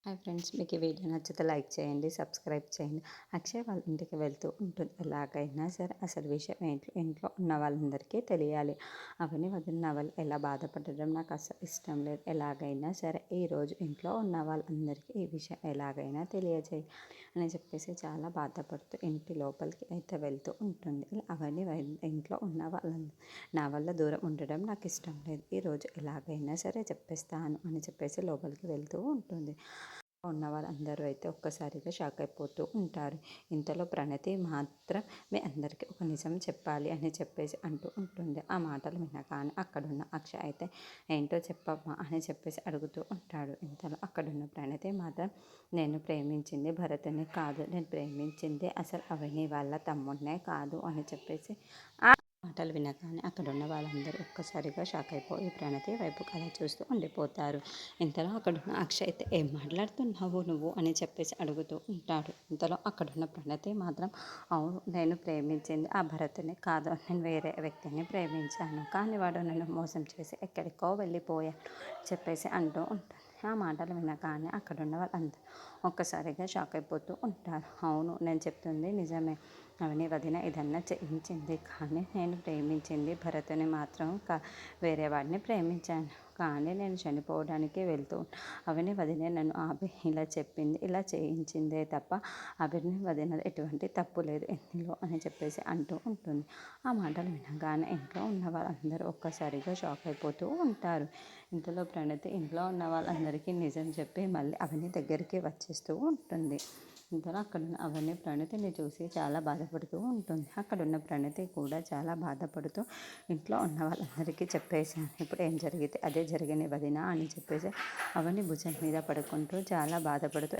Hi friends, మీకు ఈ video నచ్చితే లైక్ చేయండి, సబ్స్క్రైబ్ చేయండి. అక్షయ్ వాళ్ళ ఇంటికి వెళ్తూ ఉంటుంది. ఎలాగైనా సరే అసలు విషయం ఇంట్లో ఉన్న వాళ్ళందరికీ తెలియాలి. అవని వదిన వాళ్ళు ఎలా బాధపడడం నాకు అసలు ఇష్టం లేదు. ఎలాగైనా సరే ఈరోజు ఇంట్లో ఉన్న వాళ్ళందరికీ ఈ విషయం ఎలాగైనా తెలియజేయాలి అని చెప్పేసి చాలా బాధపడుతూ ఇంటి లోపలికి అయితే వెళ్తూ ఉంటుంది. అవని ఇంట్లో ఉన్న వాళ్ళందరూ నా వల్ల దూరం ఉండడం నాకు ఇష్టం లేదు. ఈరోజు ఎలాగైనా సరే చెప్పేస్తాను అని చెప్పేసి లోపలికి వెళ్తూ ఉంటుంది. ఉన్న వాళ్ళందరూ అయితే ఒక్కసారిగా షాక్ అయిపోతూ ఉంటారు. ఇంతలో ప్రణతి మాత్రం మీ అందరికీ ఒక నిజం చెప్పాలి అని చెప్పేసి అంటూ ఉంటుంది. ఆ మాటలు వినగానే అక్కడున్న అక్షయ్ అయితే ఏంటో చెప్పమ్మా అని చెప్పేసి అడుగుతూ ఉంటాడు. ఇంతలో అక్కడున్న ప్రణతి మాత్రం నేను ప్రేమించింది భరత్ని కాదు, నేను ప్రేమించింది అసలు అవని వాళ్ళ తమ్ముడినే కాదు అని చెప్పేసి మాటలు వినగానే అక్కడున్న వాళ్ళందరూ ఒక్కసారిగా షాక్ అయిపోయి ప్రణతి వైపు అలా చూస్తూ ఉండిపోతారు. ఇంతలో అక్కడున్న అక్షయ్ అయితే ఏం మాట్లాడుతున్నావు నువ్వు అని చెప్పేసి అడుగుతూ ఉంటాడు. ఇంతలో అక్కడున్న ప్రణతి మాత్రం అవును, నేను ప్రేమించింది ఆ భరత్ని కాదు, నేను వేరే వ్యక్తిని ప్రేమించాను, కానీ వాడు నన్ను మోసం చేసి ఎక్కడికో వెళ్ళిపోయాడు చెప్పేసి అంటూ ఉంటాను. ఆ మాటలు వినగానే అక్కడున్న వాళ్ళందరూ ఒక్కసారిగా షాక్ అయిపోతూ ఉంటారు. అవును, నేను చెప్తుంది నిజమే, అవని వదిన ఏదన్నా చేయించింది, కానీ నేను ప్రేమించింది భరత్ని మాత్రం వేరే వాడిని ప్రేమించాను. కానీ నేను చనిపోవడానికి వెళ్తూ అవని వదిన నన్ను ఆపి ఇలా చెప్పింది, ఇలా చేయించిందే తప్ప అవని వదిన ఎటువంటి తప్పు లేదు ఇందులో అని చెప్పేసి అంటూ ఉంటుంది. ఆ మాటలు వినగానే ఇంట్లో ఉన్న వాళ్ళందరూ ఒక్కసారిగా షాక్ అయిపోతూ ఉంటారు. ఇంతలో ప్రణతి ఇంట్లో ఉన్న వాళ్ళందరికీ నిజం చెప్పి మళ్ళీ అవని దగ్గరికి వచ్చేస్తూ ఉంటుంది. ఇంతలో అక్కడున్న అవని ప్రణతిని చూసి చాలా బాధపడుతూ ఉంటుంది. అక్కడున్న ప్రణతి కూడా చాలా బాధపడుతూ ఇంట్లో ఉన్న వాళ్ళందరికీ చెప్పేశాను, ఇప్పుడు ఏం జరిగితే అదే జరిగిన వదిన అని చెప్పేసి అవని భుజం మీద పడుకుంటూ చాలా బాధపడుతూ